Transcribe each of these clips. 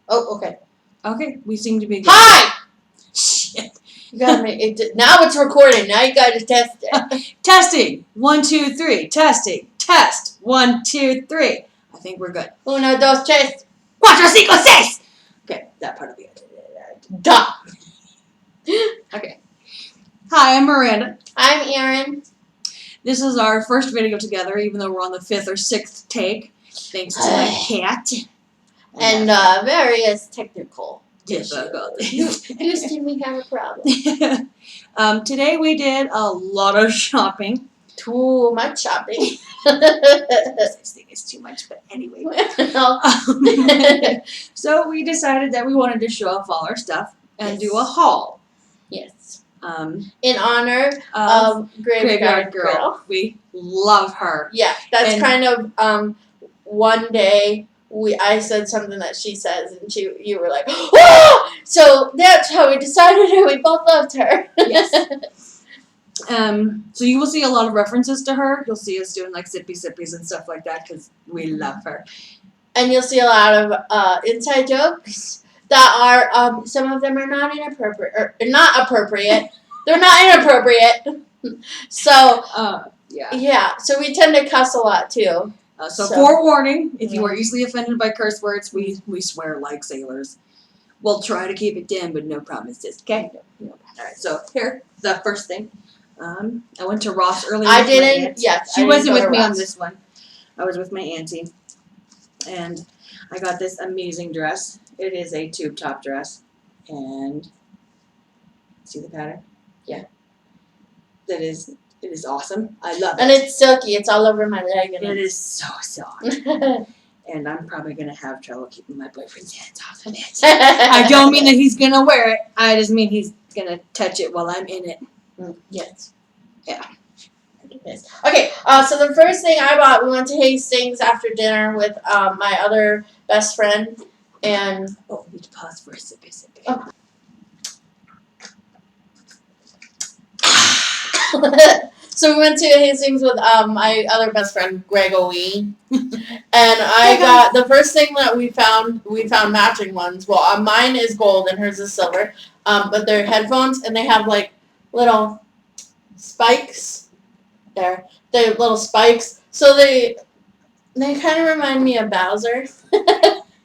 Oh, okay. Okay, we seem to be good. Hi! Shit. You gotta make it. Now it's recording. Now you gotta test it. Testing. 1, 2, 3. Testing. Test. 1, 2, 3. I think we're good. Uno, dos, tres. Cuatro, cinco, seis. Okay, that part of the end. Duh. Okay. Hi, I'm Miranda. I'm Airyn. This is our first video together, even though we're on the 5th or 6th take, thanks to my cat. And various technical difficulties. Houston, we have a problem. Today we did a lot of shopping. Too much shopping. I think it's too much, but anyway. So we decided that we wanted to show off all our stuff and do a haul. Yes. In honor of Graveyard Girl. We love her. Yeah, that's kind of one day I said something that she says, and you were like, oh! So that's how we decided, and we both loved her. Yes. So you will see a lot of references to her. You'll see us doing like sippies and stuff like that because we love her. And you'll see a lot of inside jokes that are some of them are not inappropriate or not appropriate. They're not inappropriate. So yeah. So we tend to cuss a lot too. So forewarning, if you are easily offended by curse words, we swear like sailors. We'll try to keep it down, but no promises. Okay. All right. So here, the first thing. I went to Ross earlier. I didn't. Yes, she wasn't with me on this one. I was with my auntie, and I got this amazing dress. It is a tube top dress, and see the pattern? Yeah. It is awesome. I love it. And it's silky. It's all over my leg. And it is so soft. And I'm probably going to have trouble keeping my boyfriend's hands off of it. I don't mean that he's going to wear it. I just mean he's going to touch it while I'm in it. Yes. Yeah. Okay, so the first thing I bought, we went to Hastings after dinner with my other best friend. And we need to pause for a sippy. Oh. So we went to Hastings with my other best friend, Gregory, and I got the first thing that we found matching ones. Well, mine is gold and hers is silver, but they're headphones and they have like little spikes. They're little spikes, so they kind of remind me of Bowser, which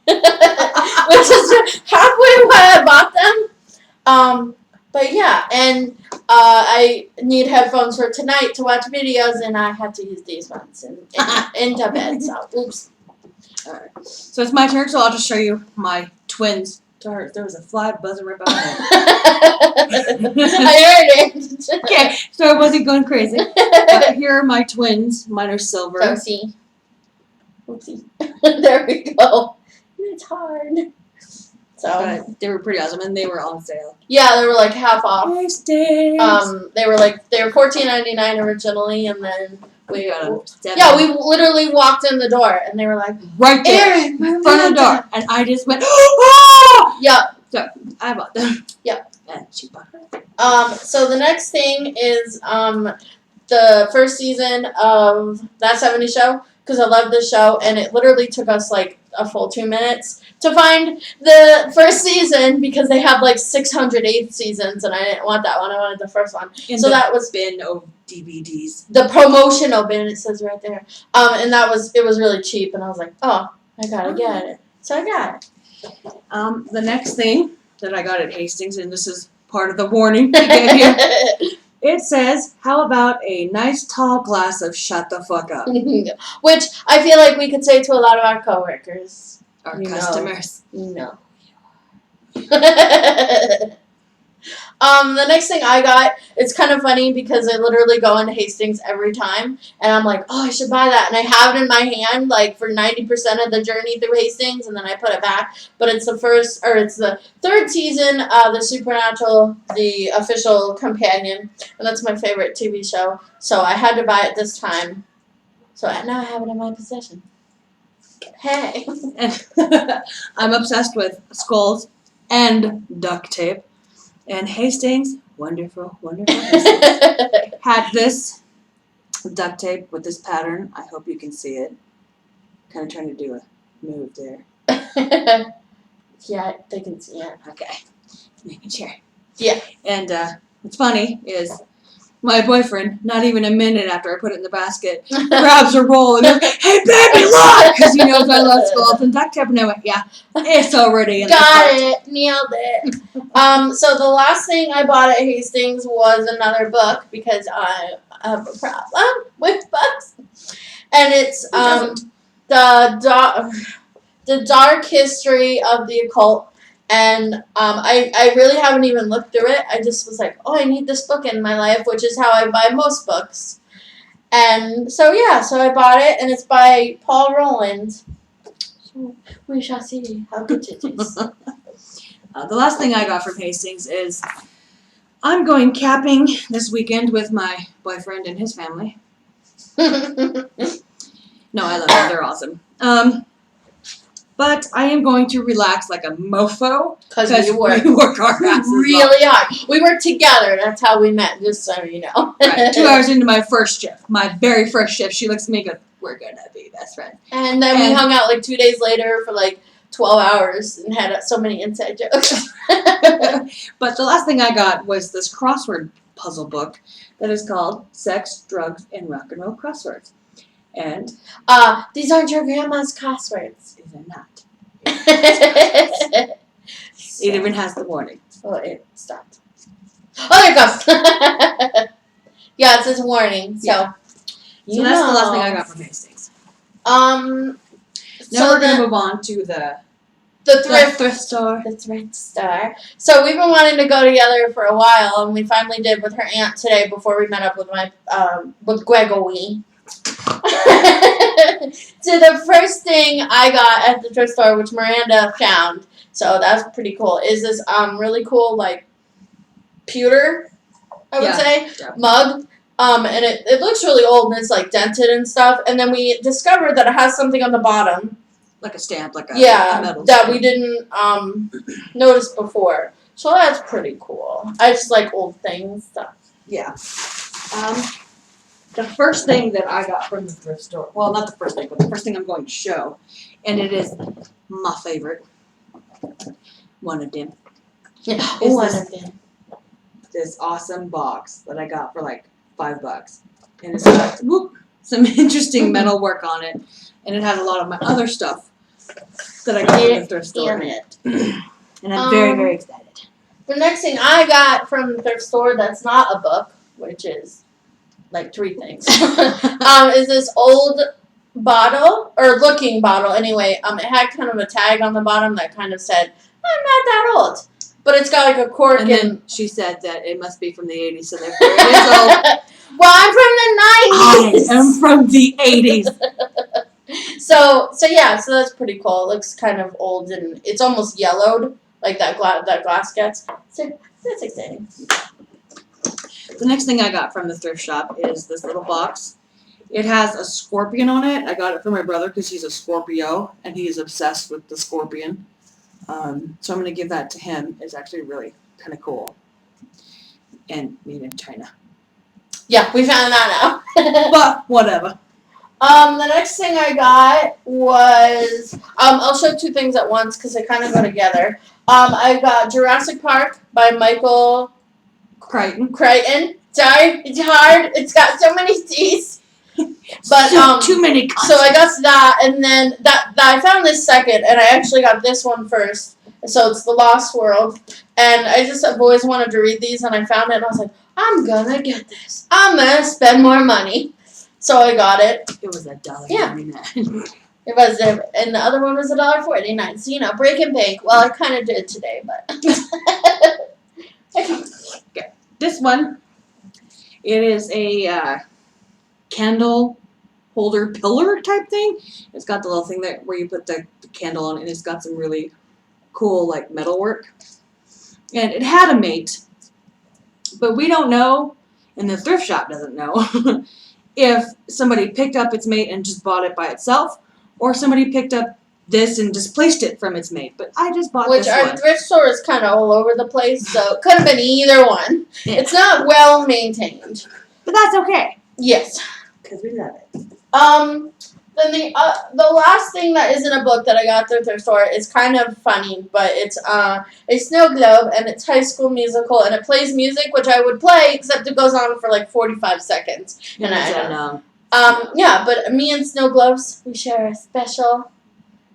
is halfway why I bought them. But yeah, and I need headphones for tonight to watch videos, and I had to use these ones into bed. So oops. All right. So it's my turn. So I'll just show you my twins. There was a fly buzzing right behind me. I heard it. Okay, so I wasn't going crazy. Here are my twins. Mine are silver. Oopsie. There we go. It's hard. So they were pretty awesome, and they were on sale. Yeah, they were like half off. They were $14.99 originally, and then we got them. Yeah, we literally walked in the door, and they were like right there in front of the door, and I just went, oh! Yeah. So I bought them. Yeah. And she bought her. So the next thing is the first season of That 70s Show, because I love this show, and it literally took us like a full 2 minutes to find the first season because they have like 608 seasons, and I didn't want that one. I wanted the first one. So that was bin of DVDs. The promotional bin, it says right there. And it was really cheap, and I was like, oh, I gotta get it. So I got it. The next thing that I got at Hastings, and this is part of the warning to get here. It says, how about a nice tall glass of shut the fuck up? Which I feel like we could say to a lot of our coworkers. Our customers. No. The next thing I got, it's kind of funny because I literally go into Hastings every time, and I'm like, oh, I should buy that, and I have it in my hand like for 90% of the journey through Hastings, and then I put it back. But it's the third season of The Supernatural, the official companion, and that's my favorite TV show. So I had to buy it this time. So now I have it in my possession. Hey. I'm obsessed with skulls and duct tape. And Hastings, wonderful, had this duct tape with this pattern. I hope you can see it. Kind of trying to do a move there. Yeah, they can see it. Okay. Making sure. Yeah. And what's funny is my boyfriend, not even a minute after I put it in the basket, grabs a roll and goes, "Hey, baby, look!" Because he knows I love skulls and duct tape. And I went, "Yeah, it's already in the Got cart." it. Nailed it. So the last thing I bought at Hastings was another book because I have a problem with books. And it's Who doesn't? the dark history of the occult. And I really haven't even looked through it. I just was like, oh, I need this book in my life, which is how I buy most books. And so so I bought it, and it's by Paul Rowland. So we shall see how good it is. The last thing I got from Hastings is I'm going camping this weekend with my boyfriend and his family. No, I love them. They're awesome. But I am going to relax like a mofo Because we work our asses really hard. We work together. That's how we met, just so you know. Right, 2 hours into my first shift, my very first shift, she looks at me and goes, "We're going to be best friends." And then we hung out like 2 days later for like 12 hours and had so many inside jokes. But the last thing I got was this crossword puzzle book that is called Sex, Drugs, and Rock and Roll Crosswords. And these aren't your grandma's crosswords. these are not. It even has the warning. Oh, it stopped. Oh, there it goes. Yeah, it says warning. So, Yeah. So that's the last thing I got from Hastings. Now we're going to move on to the thrift store. The thrift store. So we've been wanting to go together for a while, and we finally did with her aunt today before we met up with my with Gregory. So the first thing I got at the thrift store, which Miranda found, so that's pretty cool, is this really cool like pewter, I would say, mug. And it looks really old and it's like dented and stuff. And then we discovered that it has something on the bottom. Like a stamp, like a that metal stamp. we didn't notice before. So that's pretty cool. I just like old things. So. Yeah. The first thing that I got from the thrift store, well, not the first thing, but the first thing I'm going to show, and it is my favorite, one of them. Yeah, this awesome box that I got for like $5, and it's got some interesting metal work on it, and it has a lot of my other stuff that I got from the thrift store in it. And I'm very, very excited. The next thing I got from the thrift store that's not a book, which is like 3 things, is this old bottle, or looking bottle anyway. It had kind of a tag on the bottom that kind of said, "I'm not that old." But it's got like a cork and then she said that it must be from the 80s, so therefore it is old. Well, I'm from the 90s. I am from the 80s. So that's pretty cool. It looks kind of old and it's almost yellowed, like that glass gets. So that's exciting. The next thing I got from the thrift shop is this little box. It has a scorpion on it. I got it for my brother because he's a Scorpio and he is obsessed with the scorpion. So I'm going to give that to him. It's actually really kind of cool. And made in China. Yeah, we found that out. But whatever. The next thing I got was I'll show 2 things at once because they kind of go together. I got Jurassic Park by Michael Crichton. Sorry, it's hard. It's got so many C's. But too many concepts. So I got that, and then that I found this second, and I actually got this one first. So it's The Lost World, and I've always wanted to read these, and I found it, and I was like, I'm gonna get this. I'm gonna spend more money. So I got it. It was $1.99. Yeah. It was, and the other one was $1.49. So break and bake. Well, I kind of did today, but. Okay. This one, it is a candle holder pillar type thing. It's got the little thing where you put the candle on, and it's got some really cool like metal work. And it had a mate, but we don't know, and the thrift shop doesn't know, if somebody picked up its mate and just bought it by itself, or somebody picked up this and displaced it from its mate. But I just bought this one. Which our thrift store is kind of all over the place, so it could have been either one. Yeah. It's not well maintained. But that's okay. Yes. Because we love it. Then the last thing that isn't a book that I got at the thrift store is kind of funny, but it's a snow globe, and it's High School Musical, and it plays music, which I would play, except it goes on for like 45 seconds. And yeah, but me and snow globes, we share a special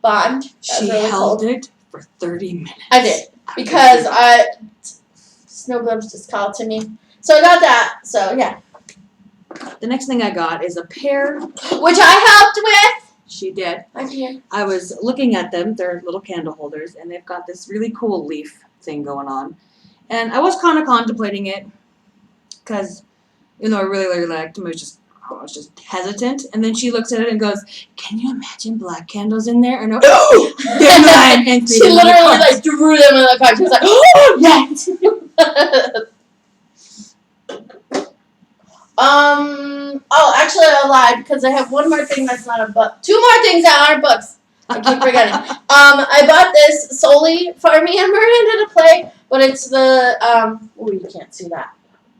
bond. She really held it for 30 minutes. I did, because snow globes just called to me. So I got that, so yeah. The next thing I got is a pair. Which I helped with. She did. I did. I was looking at them. They're little candle holders, and they've got this really cool leaf thing going on. And I was kind of contemplating it, because, even though I really, really liked them, I was just hesitant. And then she looks at it and goes, "Can you imagine black candles in there?" And they're mine. And she literally like threw them in the car. She was like, "Oh, yes." Oh, actually, I lied, because I have one more thing that's not a book. Two more things that aren't books. I keep forgetting. I bought this solely for me and Miranda to play, but it's the, oh, you can't see that.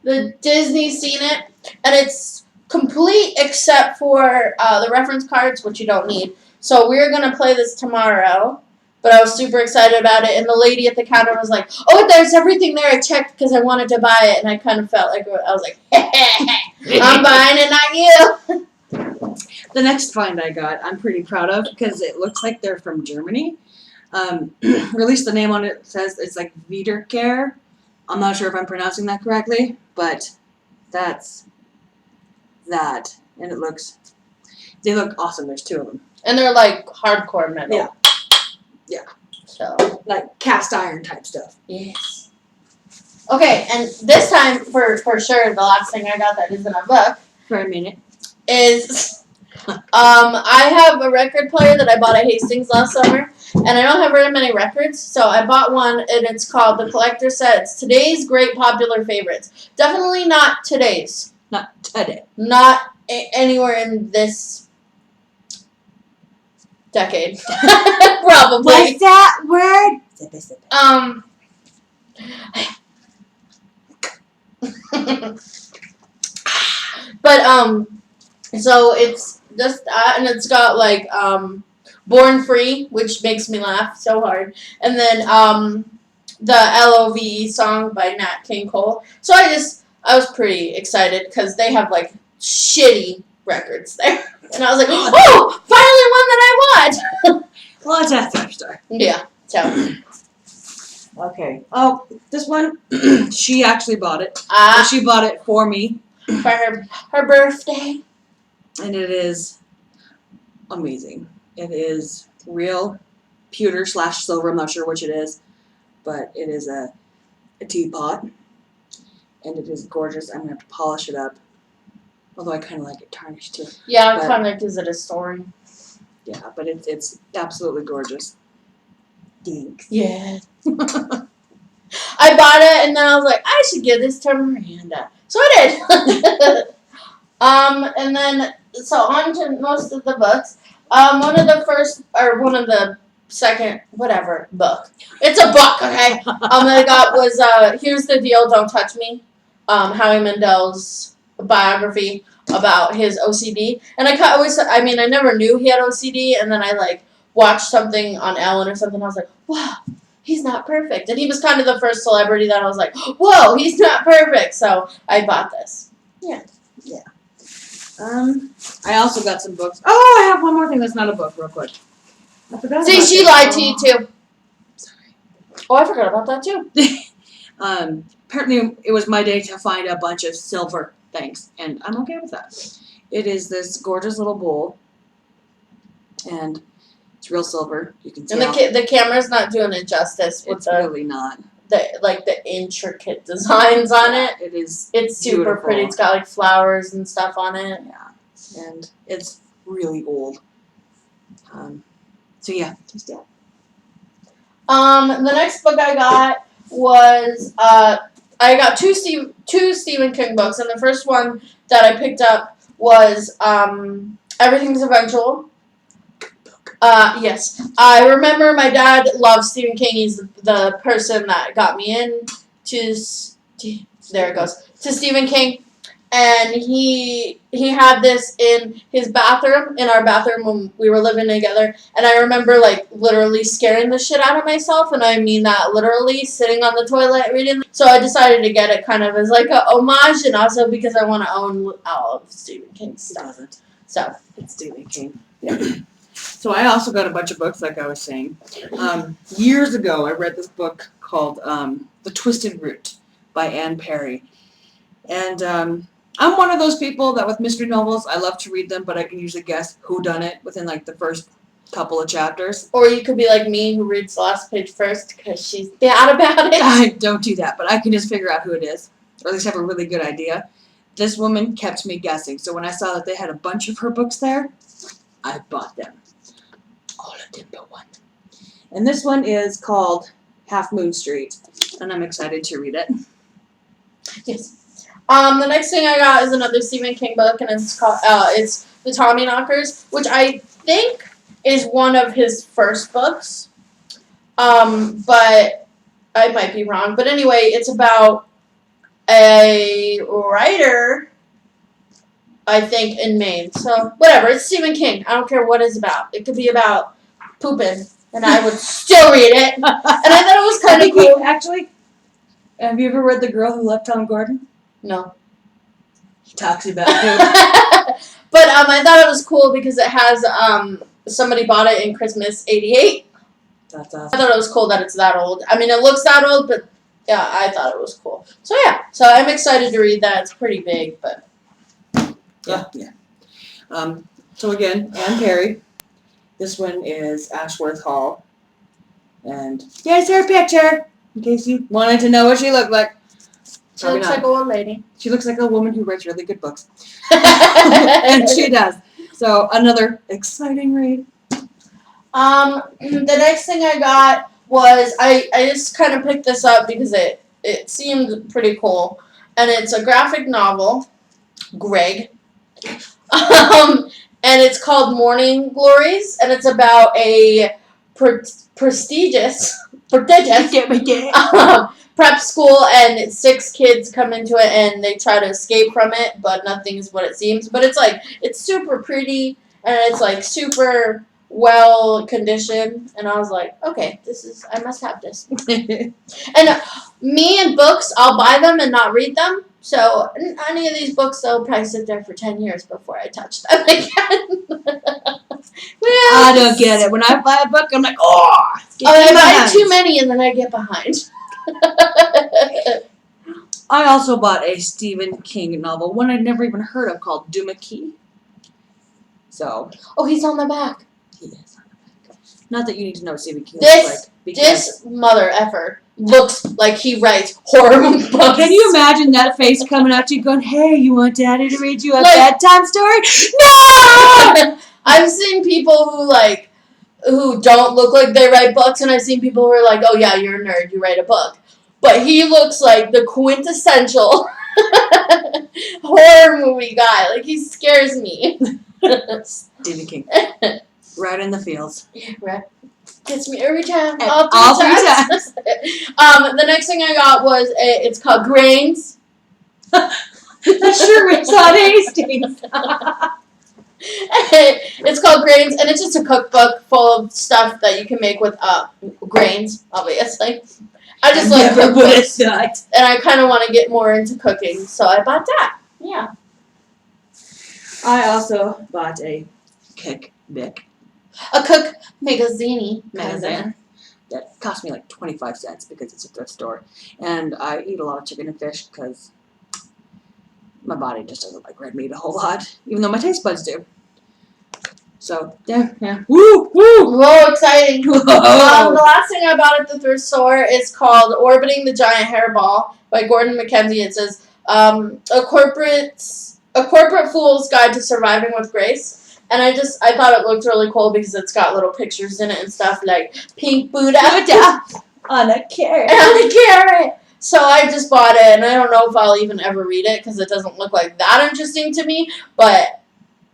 The Disney Scene It, and it's complete except for the reference cards, which you don't need. So we're going to play this tomorrow, but I was super excited about it, and the lady at the counter was like, "Oh, there's everything there. I checked because I wanted to buy it," and I kind of felt like, I was like, I'm buying it, not you. The next find I got, I'm pretty proud of, because it looks like they're from Germany. At least the name on it says it's like Wiederkehr. I'm not sure if I'm pronouncing that correctly, but that's that. And they look awesome. There's two of them. And they're like hardcore metal. Yeah. Yeah. So. Like cast iron type stuff. Yes. Okay, and this time, for sure, the last thing I got that isn't a book. For a minute. Is, I have a record player that I bought at Hastings last summer, and I don't have very many records, so I bought one, and it's called the Collector Set. It's today's great popular favorites. Definitely not today's. Not today. Not anywhere in this decade. Probably. What's that word? But so it's just that, and it's got like Born Free, which makes me laugh so hard, and then the LOVE song by Nat King Cole. So I was pretty excited because they have like shitty records there, and I was like, oh, finally one that I want. Well, it's at Thrift store. Yeah. So. Okay. Oh, this one, she actually bought it. She bought it for me. For her birthday. And it is amazing. It is real pewter / silver. I'm not sure which it is. But it is a teapot. And it is gorgeous. I'm going to have to polish it up. Although I kind of like it tarnished too. Yeah, it kind of gives it a story. Yeah, but it's absolutely gorgeous. Thanks. Yeah. I bought it, and then I was like, I should give this to Miranda. So I did. And then, so on to most of the books. One of the second, whatever, book. It's a book, okay? That I got was, Here's the Deal, Don't Touch Me. Howie Mandel's biography about his OCD. And I never knew he had OCD, and then I, watched something on Ellen or something, and I was like, wow, he's not perfect. And he was kind of the first celebrity that I was like, whoa, he's not perfect. So I bought this. Yeah. Yeah. I also got some books. Oh, I have one more thing that's not a book, real quick. I forgot. See, she lied to you too. Sorry. Oh, I forgot about that too. Apparently, it was my day to find a bunch of silver things, and I'm okay with that. It is this gorgeous little bowl, and it's real silver. You can tell. And the camera's not doing it justice. It's really not. The intricate designs on it. It is. It's super beautiful. pretty. It's got flowers and stuff on it. Yeah, and it's really old. So yeah, just that. The next book I got was I got two Stephen King books, and the first one that I picked up was Everything's Eventual. Yes. I remember my dad loved Stephen King. He's the person that got me in to Stephen King. and he had this in his bathroom, in our bathroom when we were living together, and I remember like literally scaring the shit out of myself, and I mean that literally, sitting on the toilet reading. So I decided to get it kind of as like a homage, and also because I want to own all of Stephen King's stuff. So it's Stephen King. Yeah. So I also got a bunch of books, like I was saying. Years ago, I read this book called The Twisted Root by Anne Perry. And I'm one of those people that with mystery novels, I love to read them, but I can usually guess who done it within like the first couple of chapters. Or you could be like me, who reads the last page first because she's bad about it. I don't do that, but I can just figure out who it is, or at least have a really good idea. This woman kept me guessing, so when I saw that they had a bunch of her books there, I bought them. All of them but one. And this one is called Half Moon Street, and I'm excited to read it. Yes. The next thing I got is another Stephen King book, and it's called it's The Tommyknockers, which I think is one of his first books. But I might be wrong. But anyway, it's about a writer, I think, in Maine. So whatever, it's Stephen King. I don't care what it's about. It could be about pooping, and I would still read it. And I thought it was kind of cool. Actually, have you ever read The Girl Who Loved Tom Gordon? No. He talks about poop. But I thought it was cool because it has somebody bought it in Christmas '88. That's awesome. I thought it was cool that it's that old. I mean, it looks that old, but yeah, I thought it was cool. So yeah, so I'm excited to read that. It's pretty big, but yeah. So again, Anne Perry. This one is Ashworth Hall, and here's her picture in case you wanted to know what she looked like. she looks like an old lady. She looks like a woman who writes really good books, and she does. So another exciting read. The next thing I got was I just kind of picked this up because it seemed pretty cool, and it's a graphic novel, Greg, and it's called Morning Glories, and it's about a prestigious prep school, and 6 kids come into it, and they try to escape from it, but nothing's what it seems. But it's super pretty, and it's like super well conditioned, and I was like, okay, I must have this. And me and books, I'll buy them and not read them. So any of these books, they'll probably sit there for 10 years before I touch them again. I don't get it. When I buy a book, I'm like, I buy too many and then I get behind. I also bought a Stephen King novel, one I'd never even heard of, called Doomakey. So. Oh, he's on the back. He is on the back. Not that you need to know what Stephen King looks like. This mother effer looks like he writes horror books. Can you imagine that face coming out to you going, hey, you want Daddy to read you a bedtime story? No! I've seen people who don't look like they write books, and I've seen people who are like, oh yeah, you're a nerd, you write a book. But he looks like the quintessential horror movie guy. Like, he scares me. Stephen King. Right in the feels. Yeah, right. Gets me every time. All 3 times. The next thing I got was, it's called Grains. That sure is on Hastings. It's called Grains, and it's just a cookbook full of stuff that you can make with grains, obviously. I just like cookbooks, and I kind of want to get more into cooking, so I bought that. Yeah. I also bought a cookbook. A cook magazine. That cost me like 25 cents because it's a thrift store. And I eat a lot of chicken and fish because my body just doesn't like red meat a whole lot, even though my taste buds do. So, yeah. Woo! Whoa, exciting. The last thing I bought at the thrift store is called Orbiting the Giant Hairball by Gordon Mackenzie. It says, a corporate fool's guide to surviving with grace. And I thought it looked really cool because it's got little pictures in it and stuff like pink Buddha on a carrot. So I just bought it, and I don't know if I'll even ever read it because it doesn't look like that interesting to me, but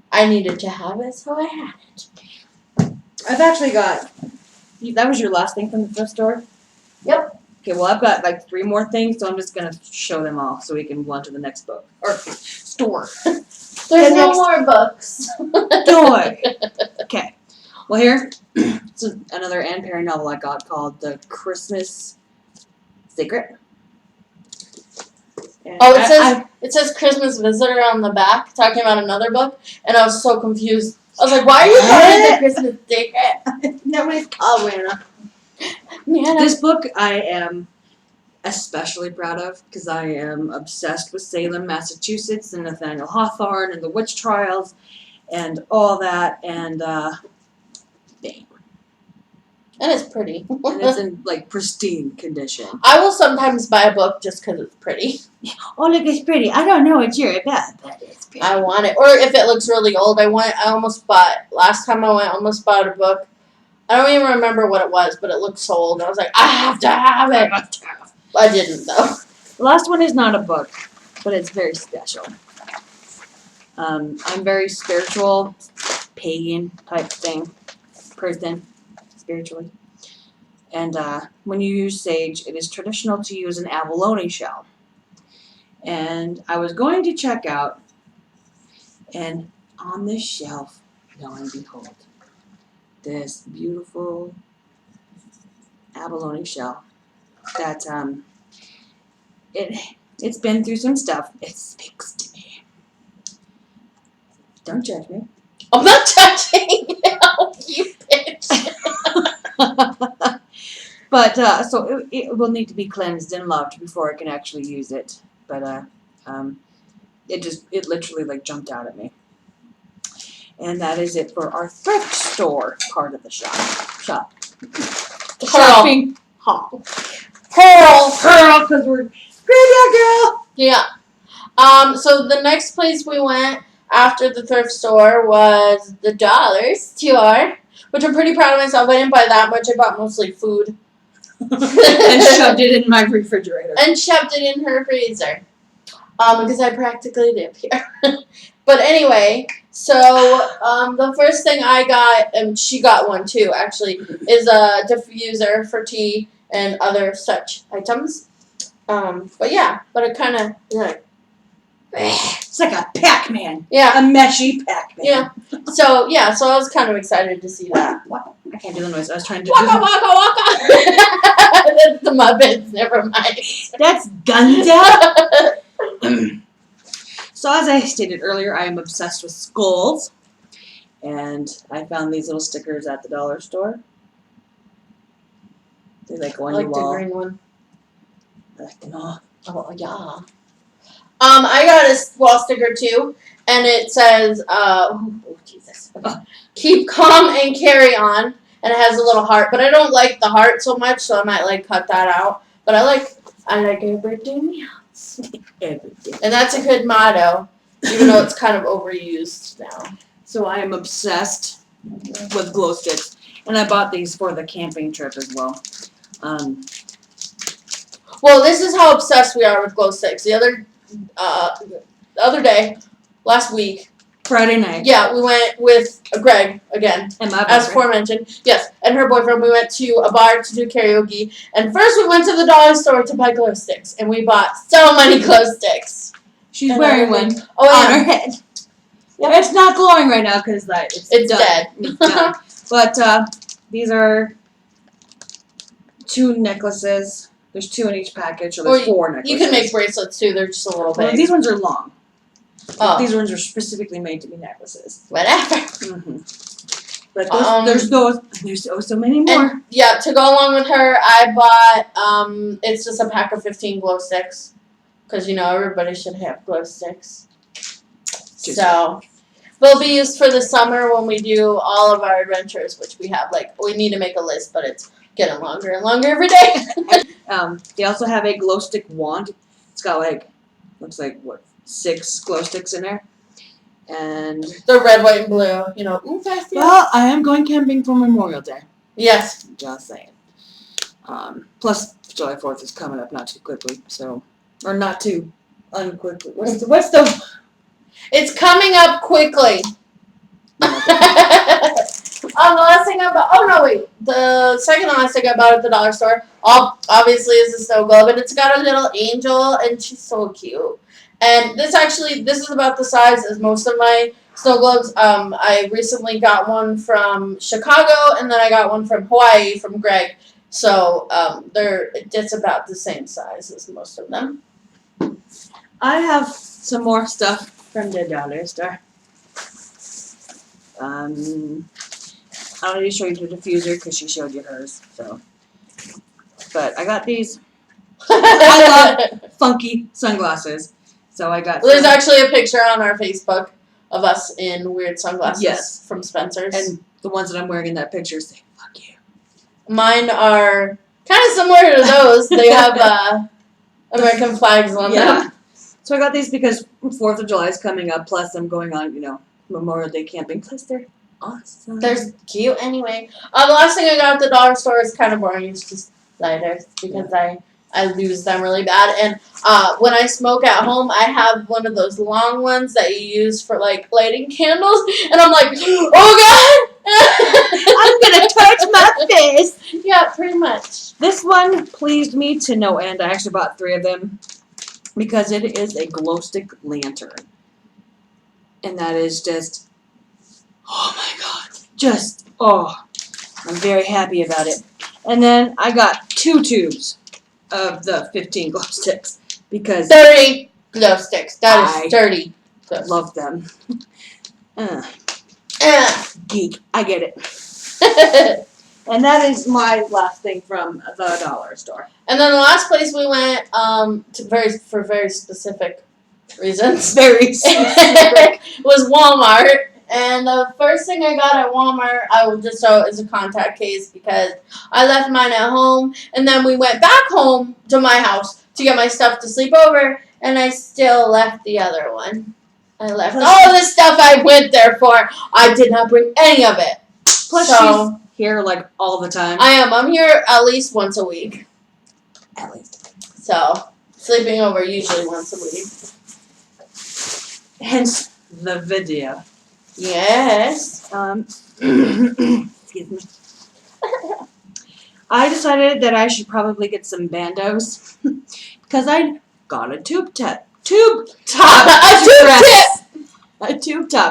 I needed to have it, so I had it. I've actually got, that was your last thing from the thrift store? Yep. Okay, well, I've got like 3 more things, so I'm just gonna show them all so we can move on to the next book or store. There's The no next more books. Door. Okay. Well, here, it's another Anne Perry novel I got called The Christmas Secret. And Oh, it says Christmas Visitor on the back, talking about another book, and I was so confused. I was like, why are you calling it the Christmas Secret? Nobody's called Anna. This book I am especially proud of because I am obsessed with Salem, Massachusetts, and Nathaniel Hawthorne and the witch trials and all that, and dang. And it's pretty. And it's in like pristine condition. I will sometimes buy a book just because it's pretty. Oh, look, it's pretty. I don't know what you're about, but it's pretty. I want it. Or if it looks really old, last time I went, I almost bought a book. I don't even remember what it was, but it looked so old. I was like, I have to have it. I didn't, though. The last one is not a book, but it's very special. I'm very spiritual, pagan type person, spiritually. And when you use sage, it is traditional to use an abalone shell. And I was going to check out, and on this shelf, lo and behold, this beautiful abalone shell that it's been through some stuff. It speaks to me. Don't judge me. I'm not judging you, you bitch. But so it will need to be cleansed and loved before I can actually use it. But it literally like jumped out at me. And that is it for our thrift store part of the shop. Shopping haul. Pearl, because we're graveyard girl. Yeah. So the next place we went after the thrift store was the dollar store, which I'm pretty proud of myself. I didn't buy that much. I bought mostly food. And shoved it in my refrigerator. And shoved it in her freezer. Because I practically live here. But anyway, so the first thing I got, and she got one too, actually, is a diffuser for tea and other such items. But it kind of like. It's like a Pac-Man. Yeah. A meshy Pac-Man. Yeah. So I was kind of excited to see that. What? I can't do the noise. I was trying to Waka waka waka. That's the Muppets. Never mind. That's Gunda. So as I stated earlier, I am obsessed with skulls. And I found these little stickers at the dollar store. They like go on your wall. I like the green one. I like them all. Oh, yeah. I got a wall sticker too, and it says, Jesus. Okay. Keep calm and carry on, and it has a little heart, but I don't like the heart so much, so I might like cut that out. But I like everything else. Everything. And that's a good motto, even though it's kind of overused now. So I am obsessed with glow sticks, and I bought these for the camping trip as well. Well, this is how obsessed we are with glow sticks. The other day, last week, Friday night. yeah, we went with Greg again, And my as boyfriend. aforementioned. Yes, and her boyfriend. We went to a bar to do karaoke, and first we went to the dollar store to buy glow sticks, and we bought so many glow sticks. She's And wearing one on her head. Yep. It's not glowing right now because It's done. dead. It's done. But these are 2 necklaces. There's 2 in each package, so there's 4 necklaces. You can make bracelets too. They're just a little Well, big. these ones are long. Oh. These ones are specifically made to be necklaces. Whatever. Mm-hmm. But there's so many more. And, yeah, to go along with her, I bought, it's just a pack of 15 glow sticks. Because, everybody should have glow sticks. So, they'll be used for the summer when we do all of our adventures, which we have, we need to make a list, but it's getting longer and longer every day. They also have a glow stick wand. It's got looks like 6 glow sticks in there. And The red, white, and blue. Ooh, fast, yeah. well, I am going camping for Memorial Day. Yes. Just saying. Plus, July 4th is coming up not too quickly, or not too unquickly. What's the? It's coming up quickly. The last thing I bought. Oh no, wait. The second to last thing I bought at the dollar store, obviously, is a snow globe, and it's got a little angel, and she's so cute. And this is about the size as most of my snow globes. I recently got one from Chicago, and then I got one from Hawaii from Greg. So they're just about the same size as most of them. I have some more stuff from the dollar store. I don't need to show you the diffuser because she showed you hers. So, but I got these. I love funky sunglasses. So I got. Well, there's actually a picture on our Facebook of us in weird sunglasses. Yes. From Spencer's. And the ones that I'm wearing in that picture say "fuck you." Mine are kind of similar to those. They have American flags on them. So I got these because 4th of July is coming up. Plus, I'm going on, Memorial Day camping. Plus, they're awesome. They're cute anyway. The last thing I got at the dollar store is kind of boring. It's just lighters because I lose them really bad. And when I smoke at home, I have one of those long ones that you use for like lighting candles, and I'm like, oh god, I'm gonna torch my face. Yeah, pretty much. This one pleased me to no end. I actually bought 3 of them because it is a glow stick lantern, and that is just, oh my god, I'm very happy about it. And then I got 2 tubes of the 15 glow sticks because 30 glow sticks. That is 30. I love them. Geek, I get it. And that is my last thing from the dollar store. And then the last place we went for very specific reasons Very specific. was Walmart. And the first thing I got at Walmart, I will just show is a contact case because I left mine at home. And then we went back home to my house to get my stuff to sleep over. And I still left the other one. I left all the stuff I went there for. I did not bring any of it. Plus, she's here like all the time. I am. I'm here at least once a week. At least. So, sleeping over usually once a week. Hence the video. Yes. Excuse me. I decided that I should probably get some bandos because I got a tube top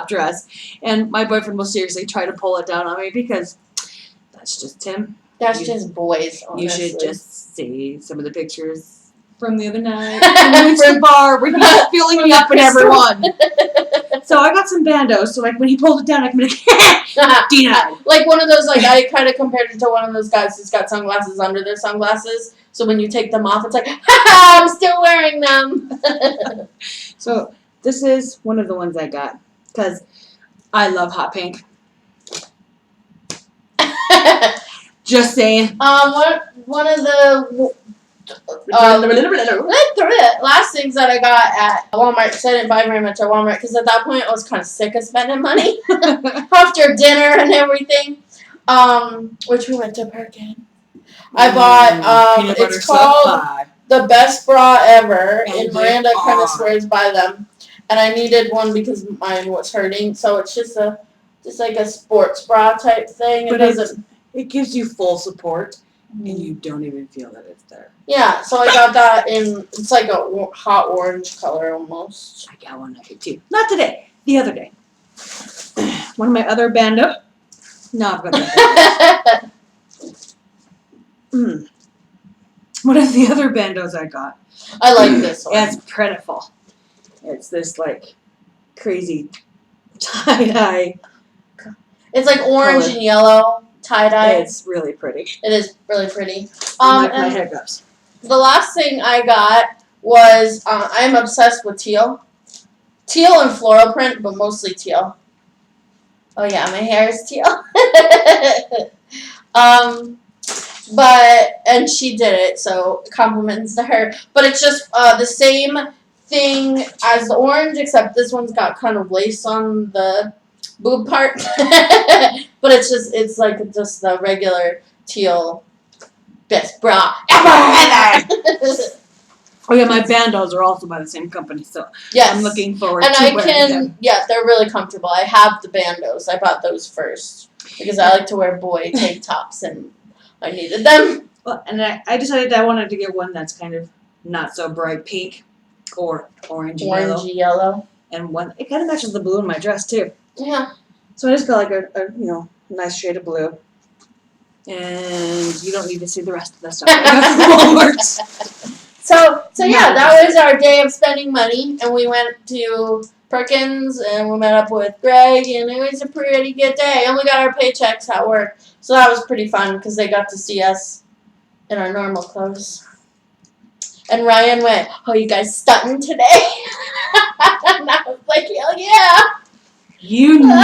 dress, and my boyfriend will seriously try to pull it down on me because that's just him. That's just boys. Honestly. You should just see some of the pictures from the other night from the bar where he was filling me up in everyone. So I got some bandos. So like when he pulled it down, I can be like, Dina. Like one of those. Like I kind of compared it to one of those guys who's got sunglasses under their sunglasses. So when you take them off, it's like, ha, I'm still wearing them. So this is one of the ones I got because I love hot pink. Just saying. One of the last things that I got at Walmart, because I didn't buy very much at Walmart, because at that point I was kind of sick of spending money after dinner and everything. Which we went to Perkin. I bought it's called the Best Bra Ever, and Miranda kind of swears by them. And I needed one because mine was hurting, so it's just like a sports bra type thing. It gives you full support, and you don't even feel that it's there. Yeah, so I got that it's like a hot orange color almost. I got one of it too. Not today, the other day. One of my other bando. No, I've got that. One of the other bandos I got. I like this one. Yeah, it's prettiful. It's this like crazy tie-dye. It's like orange and yellow tie-dye. It's really pretty. It is really pretty. Like my hiccups. The last thing I got was I'm obsessed with teal. Teal and floral print, but mostly teal. Oh yeah, my hair is teal. And she did it, so compliments to her. But it's just the same thing as the orange, except this one's got kind of lace on the boob part. But it's like just the regular teal best bra ever. Oh yeah, my bandos are also by the same company, so yes. I'm looking forward and to wearing them. Yeah, they're really comfortable. I have the bandos. I bought those first. because I like to wear boy tank tops and I needed them. Well, and I decided I wanted to get one that's kind of not so bright pink or orangey yellow. And one, it kind of matches the blue in my dress too. Yeah. So I just got like a nice shade of blue. And you don't need to see the rest of the stuff I got from Walmart. So yeah, that was our day of spending money, and we went to Perkins and we met up with Greg, and it was a pretty good day. And we got our paychecks at work, so that was pretty fun because they got to see us in our normal clothes. And Ryan went, "Oh, you guys stunting today?" And I was like, "Hell yeah!" You know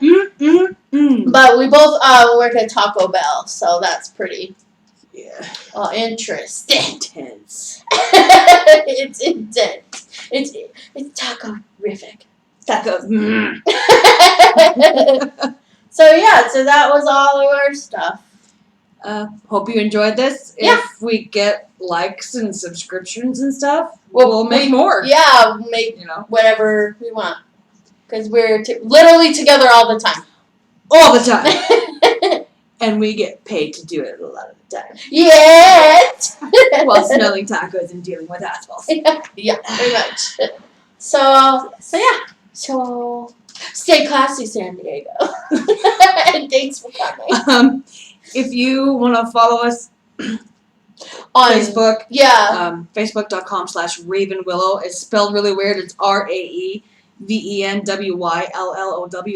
it. But we both work at Taco Bell, so that's pretty interesting. Intense. It's intense. It's taco-rific. Tacos. So yeah, so that was all of our stuff. Hope you enjoyed this. Yeah. If we get likes and subscriptions and stuff, we'll make more. Yeah, we'll make whatever we want. Because we're literally together all the time. All the time. And we get paid to do it a lot of the time. Yet. While smelling tacos and dealing with assholes. Yeah, pretty much. So yeah. So stay classy, San Diego. And thanks for coming. If you want to follow us on Facebook, facebook.com/RavenWillow. It's spelled really weird. It's RAEVENWYLLOW.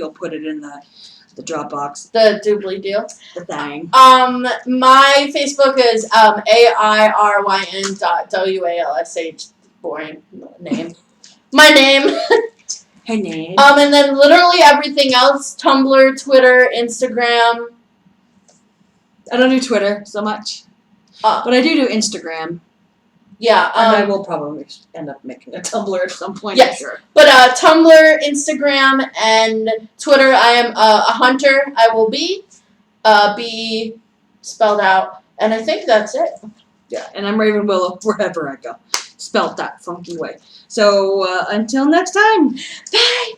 I'll put it in the Dropbox. The doobly deal. The thing. My Facebook is AIRYN.WALSH. Boring name. My name. Her name. And then literally everything else: Tumblr, Twitter, Instagram. I don't do Twitter so much, but I do Instagram. Yeah. And I will probably end up making a Tumblr at some point. Yes. Sure. But Tumblr, Instagram, and Twitter, I am a hunter. I will be. B spelled out. And I think that's it. Yeah, and I'm Raven Willow wherever I go. Spelled that funky way. So until next time. Bye.